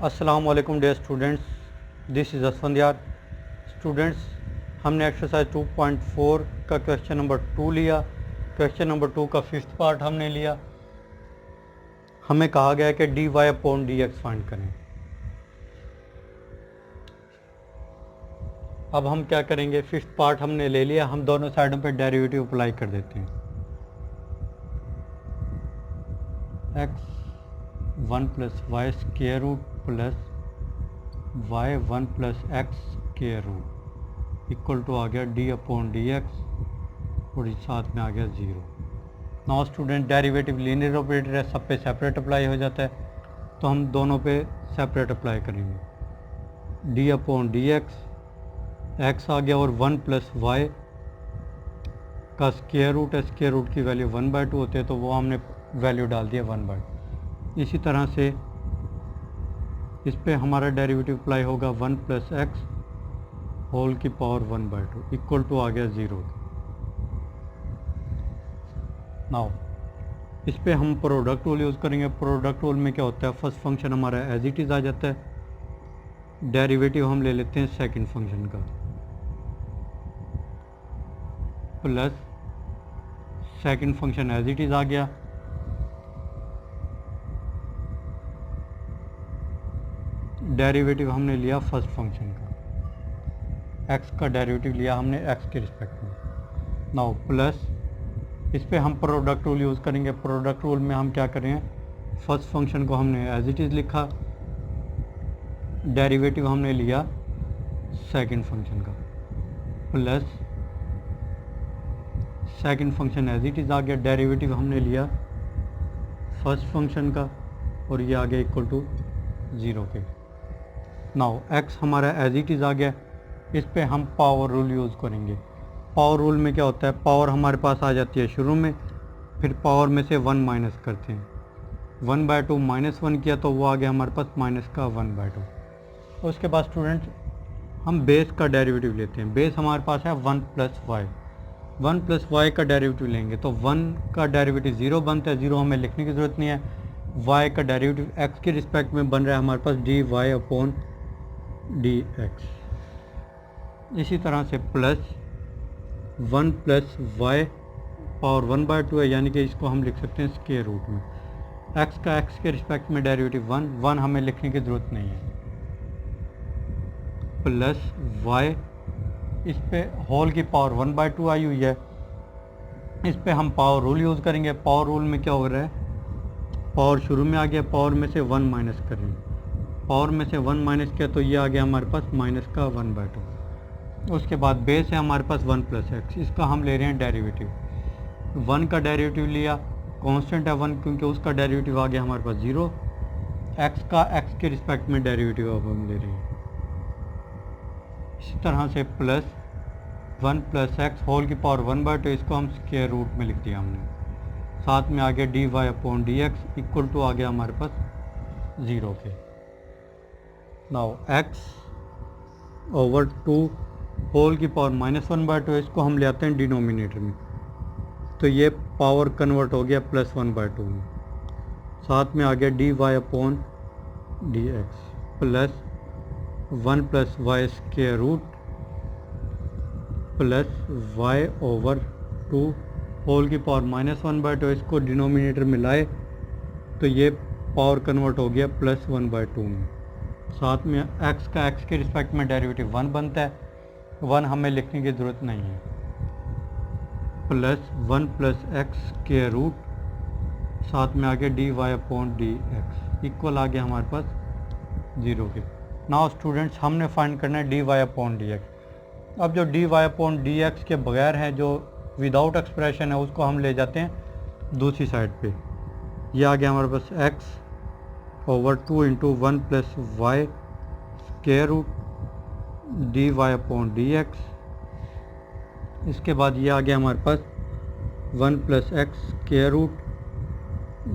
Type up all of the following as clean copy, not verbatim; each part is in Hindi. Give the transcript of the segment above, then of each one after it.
अस्सलाम वालेकुम dear students, this is Asfandiyar. Students, हमने एक्सरसाइज 2.4 का क्वेश्चन नंबर 2 लिया। क्वेश्चन नंबर 2 का फिफ्थ पार्ट हमने लिया। हमें कहा गया है कि d Y upon D x find करें। अब हम क्या करेंगे, फिफ्थ पार्ट हमने ले लिया, हम दोनों साइडों पे डेरिवेटिव अप्लाई कर देते हैं। X 1 plus Y square root plus Y 1 plus x square root equal to आ गया डी अपॉन डी एक्स और साथ में आ गया 0। Now student, derivative linear operator है, सब पे सेपरेट अप्लाई हो जाता है, तो हम दोनों पे सेपरेट अप्लाई करेंगे। डी अपॉन डी एक्स आ गया और 1 प्लस वाई का स्क्वायर रूट है, स्क्वायर रूट की वैल्यू 1/2 होते हैं, तो वो हमने वैल्यू डाल दिया 1/2। इसी तरह से इस पे हमारा डेरिवेटिव अप्लाई होगा 1 प्लस एक्स होल की पावर 1/2 इक्वल टू आ गया 0। नाउ इस पे हम प्रोडक्ट रूल यूज़ करेंगे। प्रोडक्ट रूल में क्या होता है, फर्स्ट फंक्शन हमारा एज इट इज़ आ जाता है, डेरिवेटिव हम ले लेते हैं सेकंड फंक्शन का, plus second function as it is आ गया, डेरिवेटिव हमने लिया फर्स्ट फंक्शन का, एक्स का डेरिवेटिव लिया हमने एक्स के रिस्पेक्ट में। नाउ प्लस इस पे हम प्रोडक्ट रूल यूज़ करेंगे। प्रोडक्ट रूल में हम क्या करें, फर्स्ट फंक्शन को हमने एज इट इज़ लिखा, डेरिवेटिव हमने लिया सेकंड फंक्शन का, plus second function as it is आ गया, डेरिवेटिव हमने लिया फर्स्ट फंक्शन का और ये आ गया इक्वल टू 0 के। नाउ एक्स हमारा एज इट इज़ आ गया, इस पे हम पावर रूल यूज़ करेंगे। पावर रूल में क्या होता है, पावर हमारे पास आ जाती है शुरू में, फिर पावर में से 1 माइनस करते हैं, 1/2 -1 किया तो वो आ गया हमारे पास माइनस का 1/2। उसके बाद स्टूडेंट हम बेस का डेरिवेटिव लेते हैं। बेस हमारे पास है 1 प्लस वाई, 1 प्लस वाई का डेरिवेटिव लेंगे तो 1 का डेरिवेटिव 0 बनता है, 0 हमें लिखने की ज़रूरत नहीं है। वाई का डेरिवेटिव एक्स के रिस्पेक्ट में बन रहा है हमारे पास D Y upon D X. इसी तरह से प्लस 1 प्लस वाई पावर 1/2 है, यानी कि इसको हम लिख सकते हैं स्क्वायर रूट में। एक्स का एक्स के रिस्पेक्ट में डेरिवेटिव 1 हमें लिखने की ज़रूरत नहीं है, प्लस वाई इस पे होल की पावर 1/2 आई हुई है, इस पे हम पावर रूल यूज़ करेंगे। पावर रूल में क्या हो रहा है, पावर शुरू में आ गया, पावर में से 1 माइनस करेंगे, पावर में से 1 माइनस किया तो ये आ गया हमारे पास माइनस का 1/2। उसके बाद बेस है हमारे पास 1 प्लस एक्स, इसका हम ले रहे हैं डेरिवेटिव। 1 का डेरिवेटिव लिया, कांस्टेंट है 1 क्योंकि उसका डेरिवेटिव आ गया हमारे पास 0। एक्स का एक्स के रिस्पेक्ट में डेरिवेटिव अब हम ले रहे हैं। इसी तरह से प्लस 1 प्लस एक्स होल की पावर 1/2, इसको हम स्क्वायर रूट में लिख दिया हमने, साथ में आ गया D Y upon D x equal to आ गया हमारे पास 0 के। नाउ एक्स ओवर 2 होल की पावर -1/2, इसको हम ले आते हैं डिनोमिनेटर में, तो ये पावर कन्वर्ट हो गया +1/2 में, साथ में आ गया D Y upon D x plus 1 plus Y square root plus y over 2 whole की पावर -1/2, इसको डिनोमिनेटर में लाए तो ये पावर कन्वर्ट हो गया +1/2 में, साथ में एक्स का एक्स के रिस्पेक्ट में डेरिवेटिव 1 बनता है, 1 हमें लिखने की ज़रूरत नहीं है, plus 1 plus x square root साथ में आ गया D Y upon D x equal आ गया हमारे पास 0 के। नाउ स्टूडेंट्स, हमने फाइंड करना है d Y upon D x. अब जो d Y upon D x के बगैर है, जो विदाउट एक्सप्रेशन है, उसको हम ले जाते हैं दूसरी साइड पे। ये आ गया हमारे पास X over 2 into 1 plus Y square root D Y upon D X. इसके बाद ये आ गया हमारे पास 1 plus x square root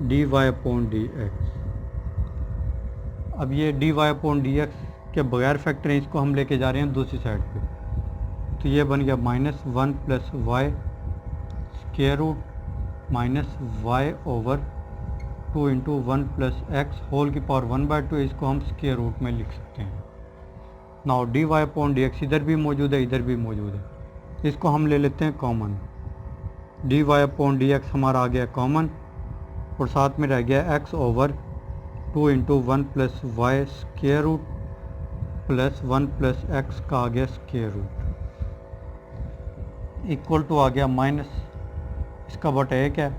D Y upon D x. अब ये D Y upon D x के बगैर फैक्टर हैं, इसको हम लेके जा रहे हैं दूसरी साइड पे, तो ये बन गया -1 plus Y square root minus y over two into one plus x whole की पावर 1/2, इसको हम स्क्वायर रूट में लिख सकते हैं। Now d Y upon D x इधर भी मौजूद है, इधर भी मौजूद है, इसको हम ले लेते हैं common. D Y upon D x हमारा आ गया कॉमन, और साथ में रह गया x over two into one plus Y square root plus one plus x का आ गया स्क्वायर रूट, इक्वल टू आ गया माइनस इसका बटा एक है,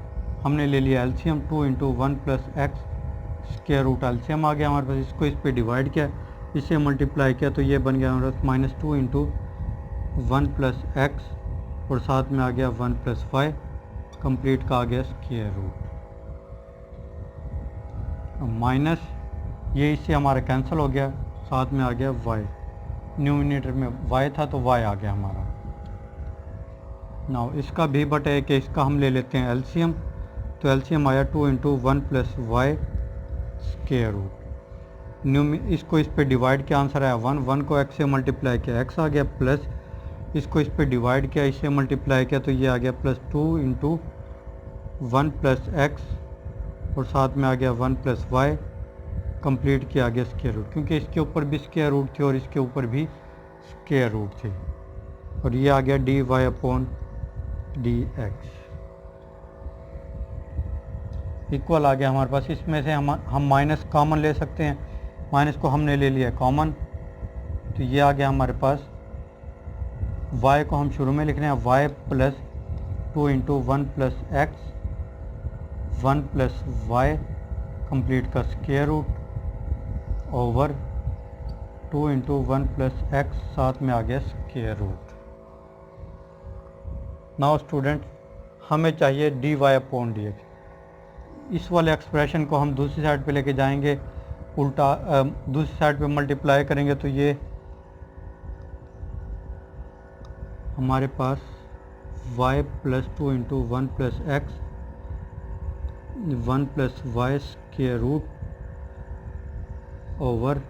हमने ले लिया LCM two into one plus x square root LCM आ गया हमारे पास, इसको इस पर डिवाइड किया, इसे मल्टीप्लाई किया तो ये बन गया हमारे पास minus two into one plus x और साथ में आ गया वन प्लस वाई कंप्लीट का आ गया स्क्वायर रूट, माइनस ये इससे हमारा कैंसिल हो गया, साथ में आ गया y, न्यूमिनेटर में y था तो y आ गया हमारा। नाउ इसका भी बटा है कि इसका हम ले लेते हैं एलसीएम, तो एलसीएम आया two into one plus Y square root, इसको इस पे डिवाइड किया, आंसर आया वन, वन को x से मल्टीप्लाई किया x आ गया, प्लस इसको इस पे डिवाइड किया, इससे मल्टीप्लाई किया तो ये आ गया plus two into one plus x और साथ में आ गया वन प्लस वाई कंप्लीट किया गया स्क्वायर रूट, क्योंकि इसके ऊपर भी स्क्वायर रूट थी और इसके ऊपर भी स्क्वायर रूट थी, और ये आ गया D Y upon D x equal आ गया हमारे पास। इसमें से हम माइनस कॉमन ले सकते हैं, माइनस को हमने ले लिया कॉमन, तो ये आ गया हमारे पास y को हम शुरू में लिख रहे हैं y plus two into one plus x one plus y complete का square root over two into one plus x साथ में आ गया स्क्वायर रूट। नाउ स्टूडेंट हमें चाहिए d Y upon D x, इस वाले एक्सप्रेशन को हम दूसरी साइड पे लेके जाएंगे, उल्टा दूसरी साइड पे मल्टीप्लाई करेंगे तो ये हमारे पास y plus two into one plus x one plus Y square root over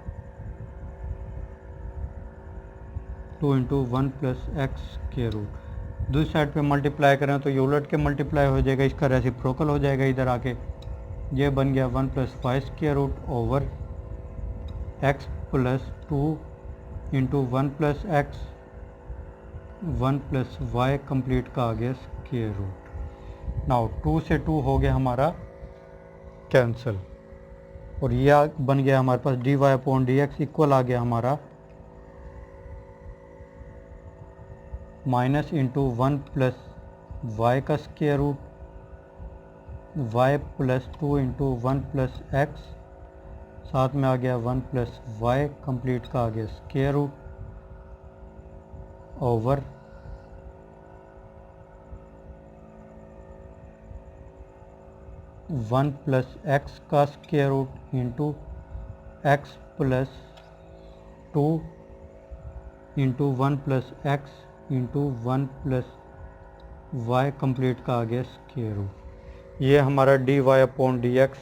two into one plus x square root, दूसरी साइड पे मल्टीप्लाई करें तो ये उलट के मल्टीप्लाई हो जाएगा, इसका रेसिप्रोकल हो जाएगा इधर आके, ये बन गया one plus Y square root over x plus two into one plus x one plus y complete का आ गया स्क्वायर रूट। नाउ टू से टू हो गया हमारा कैंसिल, और यह बन गया हमारे पास D Y upon D x equal आ गया हमारा minus into one plus y का square root y plus two into one plus x साथ में आ गया वन प्लस वाई कंप्लीट का आ गया square root over one plus x का square root into x plus two into one plus x into one plus y complete का आ गया स्क्वायर रूट। ये हमारा d Y upon D x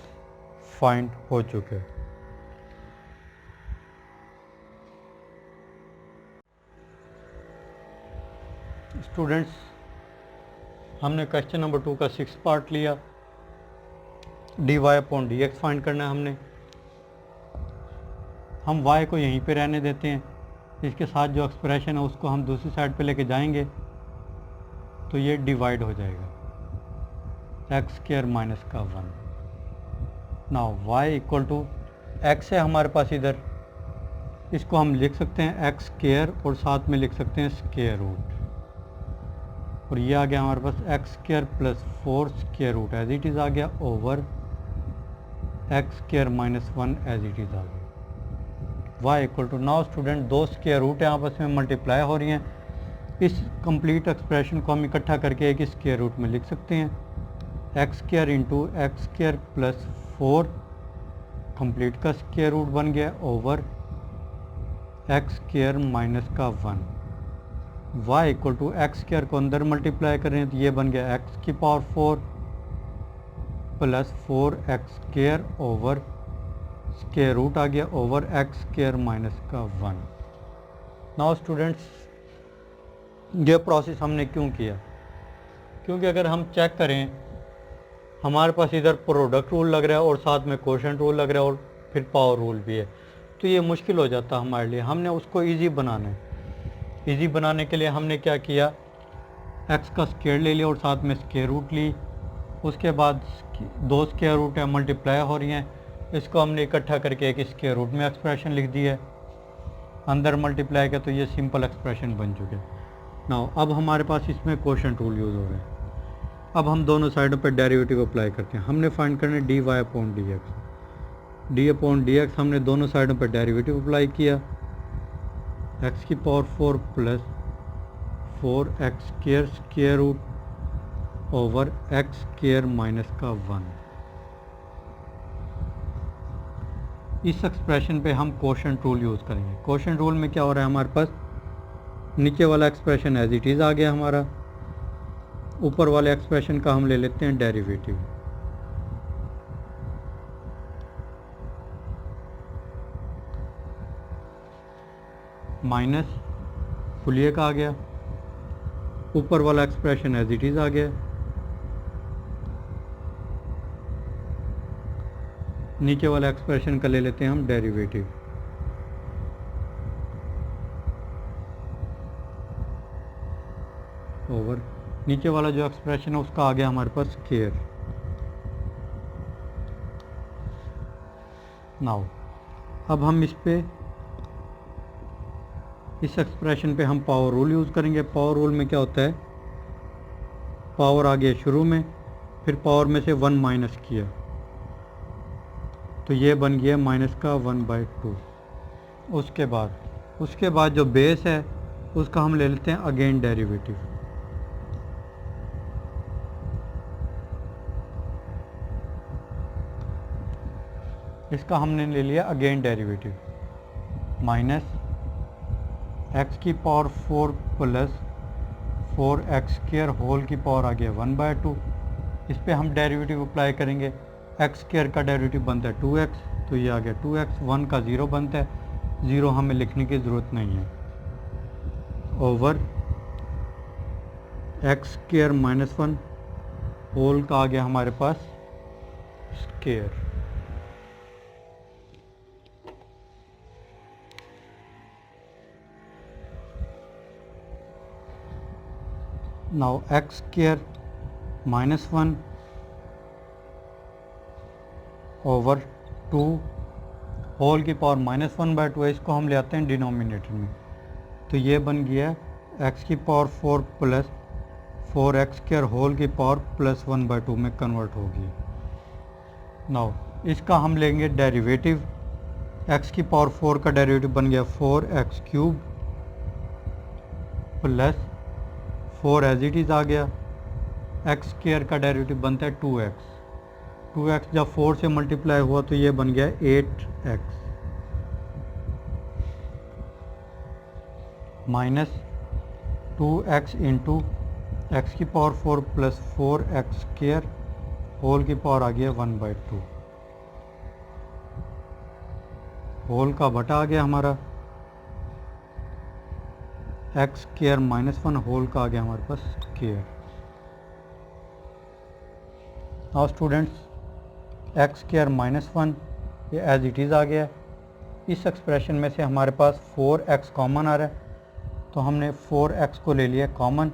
find हो चुके हैं। स्टूडेंट्स हमने क्वेश्चन नंबर 2 का 6 पार्ट लिया, d Y upon D x find करना है हमने। हम y को यहीं पे रहने देते हैं, इसके साथ जो एक्सप्रेशन है उसको हम दूसरी साइड पे लेके जाएंगे तो ये डिवाइड हो जाएगा एक्स स्क्वायर माइनस का 1। Now y equal to x है हमारे पास इधर, इसको हम लिख सकते हैं एक्स स्क्वायर और साथ में लिख सकते हैं स्क्वायर रूट, और ये आ गया हमारे पास x square plus 4 square root as it is आ गया over x square minus 1 as it is आ गया y equal to. Now student दो स्क्वायर रूट है आपस में मल्टीप्लाई हो रही हैं, इस कंप्लीट एक्सप्रेशन को हम इकट्ठा करके एक स्क्वायर रूट में लिख सकते हैं, x square into x square plus 4 complete का स्क्वायर रूट बन गया ओवर एक्स स्क्वायर माइनस का 1। y equal to x square को अंदर मल्टीप्लाई करें तो ये बन गया एक्स की power 4 plus 4 x square over square root आ गया ओवर एक्स स्क्वायर माइनस का 1। नाउ स्टूडेंट्स ये प्रोसेस हमने क्यों किया, क्योंकि अगर हम चेक करें हमारे पास इधर प्रोडक्ट रूल लग रहा है और साथ में कोशेंट रूल लग रहा है और फिर पावर रूल भी है, तो ये मुश्किल हो जाता है हमारे लिए। हमने उसको ईजी बनाना है। ईजी बनाने के लिए हमने क्या किया, एक्स का स्क्वायर ले लिया और साथ में स्क्वायर रूट ली। उसके बाद दो स्क्वायर रूट है मल्टीप्लाई हो रही हैं, इसको हमने इकट्ठा करके एक स्क्वायर रूट में एक्सप्रेशन लिख दी है, अंदर मल्टीप्लाई का, तो ये सिंपल एक्सप्रेशन बन चुके। नाउ अब हमारे पास इसमें कोशेंट रूल यूज़ हो रहा है। अब हम दोनों साइडों पर डेरिवेटिव अप्लाई करते हैं। हमने फाइंड करना है d Y upon D x. D upon D x हमने दोनों साइडों पर डेरिवेटिव अप्लाई किया, एक्स की power 4 plus 4x square square root over x square minus का 1। इस एक्सप्रेशन पे हम कोशेंट रूल यूज़ करेंगे। कोशेंट रूल में क्या हो रहा है, हमारे पास नीचे वाला एक्सप्रेशन एज इट इज़ आ गया हमारा, ऊपर वाले एक्सप्रेशन का हम ले लेते हैं डेरिवेटिव। माइनस खुलिए का आ गया, ऊपर वाला एक्सप्रेशन एज इट इज़ आ गया, नीचे वाला एक्सप्रेशन का ले लेते हैं हम डेरिवेटिव। ओवर नीचे वाला जो एक्सप्रेशन है उसका आ गया हमारे पास स्क्वायर। नाउ अब हम इस एक्सप्रेशन पे हम पावर रूल यूज़ करेंगे। पावर रूल में क्या होता है, पावर आ गया शुरू में, फिर पावर में से 1 माइनस किया, तो ये बन गया माइनस का 1/2। उसके बाद जो बेस है उसका हम ले लेते हैं अगेन डेरिवेटिव। इसका हमने ले लिया अगेन डेरिवेटिव, माइनस एक्स की power 4 plus 4x square whole की पावर आ गया 1/2। इस पे हम डेरिवेटिव अप्लाई करेंगे। एक्स स्क्वायर का डेरिवेटिव बनता है 2x, तो ये आ गया 2x। 1 का 0 बनता है, 0 हमें लिखने की ज़रूरत नहीं है, over x square minus 1 whole का आ गया हमारे पास square. Now x square minus 1 over 2 whole की पावर -1/2 है, इसको हम ले आते हैं डिनोमिनेटर में, तो ये बन गया एक्स की power 4 plus 4x square whole की पावर +1/2 में कन्वर्ट होगी। नाउ इसका हम लेंगे डेरिवेटिव। एक्स की पावर 4 का डेरिवेटिव बन गया 4x cube plus 4 as it is आ गया, एक्स स्क्वायर का डेरिवेटिव बनता है 2x। 2x जब 4 से मल्टीप्लाई हुआ तो ये बन गया 8x minus 2x into x की power 4 plus 4x square whole की पावर आ गया 1/2। होल का बटा आ गया हमारा, एक्स स्क्वायर -1 होल का आ गया हमारे पास square. Now students x square -1 ये एज इट इज़ आ गया। इस एक्सप्रेशन में से हमारे पास 4x कॉमन आ रहा है, तो हमने 4x को ले लिया कॉमन,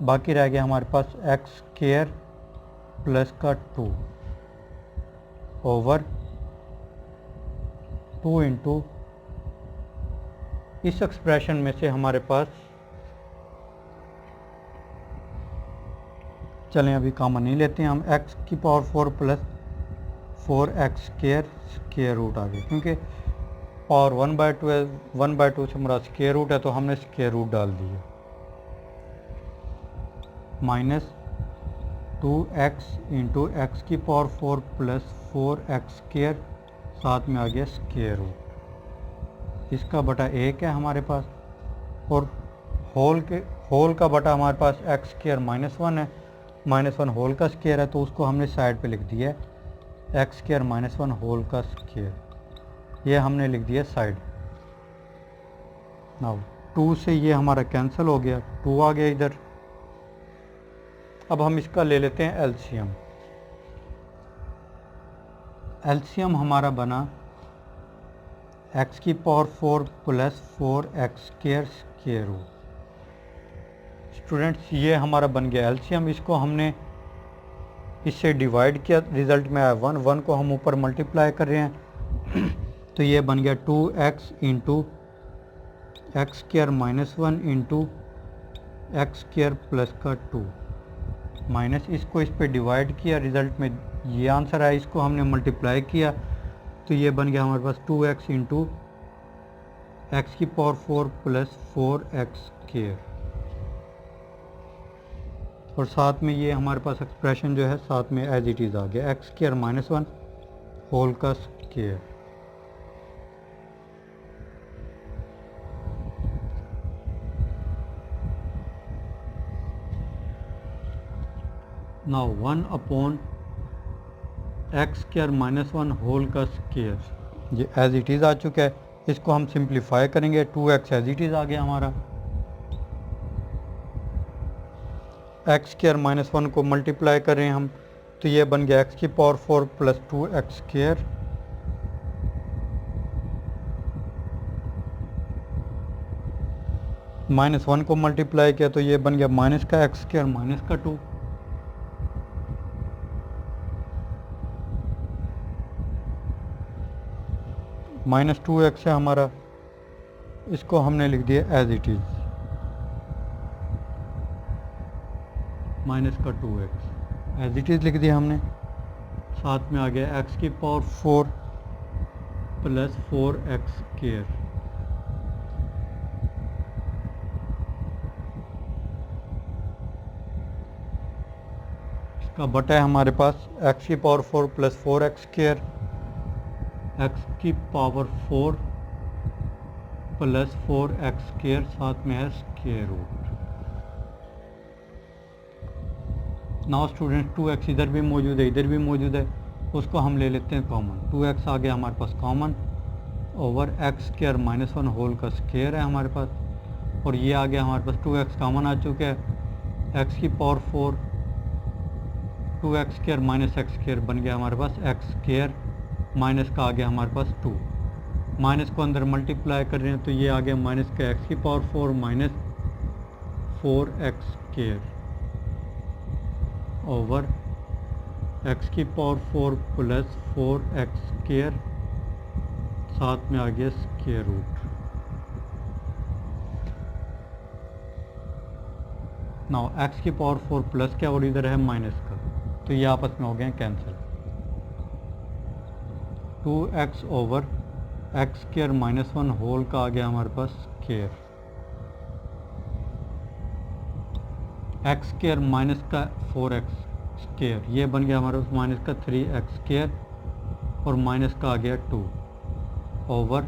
बाकी रह गया हमारे पास एक्स स्क्वायर प्लस का 2 ओवर 2 इंटू इस एक्सप्रेशन में से हमारे पास, चलें अभी कॉमन नहीं लेते हैं हम, x की power 4 plus 4x square square root आ गया, क्योंकि पावर 1/2 है, 1/2 से हमारा स्क्वायर रूट है, तो हमने स्क्वायर रूट डाल दिया, माइनस 2x इंटू एक्स की पावर 4 प्लस 4x स्क्वायर, साथ में आ गया स्क्वायर रूट, इसका बटा 1 है हमारे पास, और होल का बटा हमारे पास एक्स स्क्वायर -1 है, -1 होल का स्क्वायर है, तो उसको हमने साइड पे लिख दिया है एक्स स्क्वायर -1 होल का स्क्वायर, ये हमने लिख दिया साइड। नाउ 2 से ये हमारा कैंसिल हो गया, 2 आ गया इधर। अब हम इसका ले लेते हैं एलसीएम। एलसीएम हमारा बना x की power 4 plus 4x square root. Students ये हमारा बन गया एलसीएम, इसको हमने इससे डिवाइड किया, रिजल्ट में आया 1, 1 को हम ऊपर मल्टीप्लाई कर रहे हैं तो ये बन गया 2x into x square minus 1 into x square plus का 2 माइनस, इसको इस पे डिवाइड किया, रिजल्ट में ये आंसर आया, इसको हमने मल्टीप्लाई किया तो ये बन गया हमारे पास 2x इंटू एक्स की पावर 4 प्लस 4x स्क्वायर। और साथ में ये हमारे पास एक्सप्रेशन जो है साथ में एज इट इज़ आ गया एक्स स्क्वायर माइनस 1 होल का square. Now 1 upon x square minus 1 whole का स्क्वायर, ये एज इट इज़ आ चुका है, इसको हम सिंप्लीफाई करेंगे, 2x एज इट इज़ आ गया हमारा, एक्स स्क्वायर माइनस 1 को मल्टीप्लाई कर रहे हैं हम तो ये बन गया एक्स की power 4 plus 2x square minus 1 को मल्टीप्लाई किया तो ये बन गया माइनस का एक्स स्क्वायर माइनस का 2 माइनस 2x है हमारा, इसको हमने लिख दिया एज इट इज़ माइनस का 2x एज इट इज़ लिख दिया हमने, साथ में आ गया x की पावर 4 प्लस 4x स्क्वायर। इसका बटा है हमारे पास x की power 4 plus 4x square, x की पावर 4 प्लस 4x स्क्वायर, साथ में है square root. Now student 2x इधर भी मौजूद है इधर भी मौजूद है, उसको हम ले लेते हैं कॉमन, 2x आ गया हमारे पास common over x square minus 1 whole का स्क्वायर है हमारे पास, और ये आ गया हमारे पास 2x कॉमन आ चुका है, x की power 4 2x square minus x square बन गया हमारे पास एक्स स्क्वायर, माइनस का आ गया हमारे पास 2, माइनस को अंदर मल्टीप्लाई कर रहे हैं तो ये आ गया माइनस का x की power 4 minus 4x square over x की पावर 4 प्लस 4x स्क्वायर, साथ में आ गया स्क्वायर रूट। नाउ x की पावर 4 प्लस क्या और इधर है माइनस का, तो ये आपस में हो गए cancel, 2x over x square minus 1 whole का आ गया हमारे पास स्क्वायर, एक्स स्क्वायर माइनस का 4x स्क्वायर, ये बन गया हमारे पास माइनस का 3x स्क्वायर और माइनस का आ गया 2 ओवर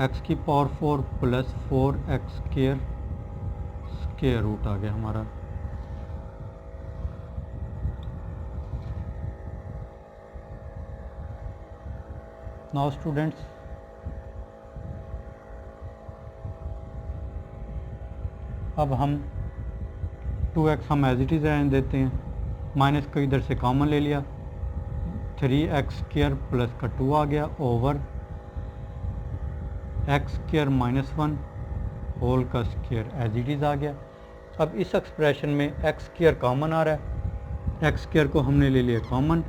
x की power 4 plus 4x square square root आ गया हमारा। नाउ स्टूडेंट्स अब हम 2x हम एज इट इज़ रहने देते हैं, माइनस को इधर से कॉमन ले लिया, 3x स्क्वायर प्लस का 2 आ गया over x square minus 1 whole का स्क्वायर एज इट इज़ आ गया। अब इस एक्सप्रेशन में एक्स स्क्वायर कॉमन आ रहा है, एक्स स्क्वायर को हमने ले लिया कॉमन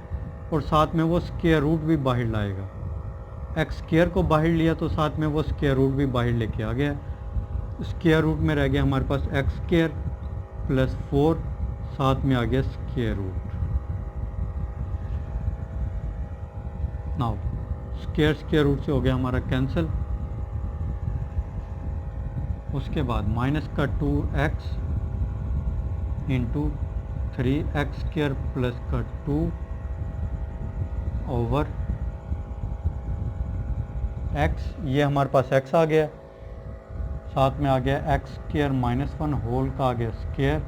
और साथ में वो स्क्वायर रूट भी बाहर लाएगा, एक्स स्क्वायर को बाहर लिया तो साथ में वो स्क्वायर रूट भी बाहर लेके आ गया, स्क्वायर रूट में रह गया हमारे पास एक्स स्क्वायर प्लस 4, साथ में आ गया square root. Now square square root से हो गया हमारा कैंसिल, उसके बाद माइनस का 2x into 3x square plus का 2 ओवर x, ये हमारे पास x आ गया, साथ में आ गया एक्स स्क्वायर माइनस 1 होल का आ गया स्क्वायर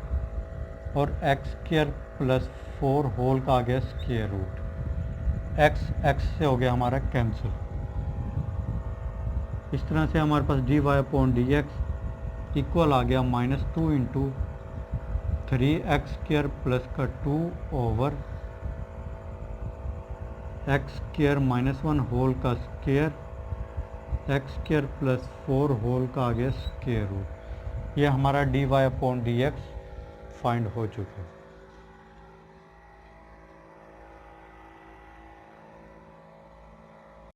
और एक्स स्क्वायर प्लस 4 होल का आ गया स्क्वायर रूट, x से हो गया हमारा कैंसिल। इस तरह से हमारे पास dy/dx इक्वल आ गया -2 इंटू 3x स्क्वायर प्लस का 2 ओवर एक्स स्क्र -1 होल का square x square plus 4 whole का आ गया स्क्र रूट। ये हमारा dy upon D x find हो चुका है।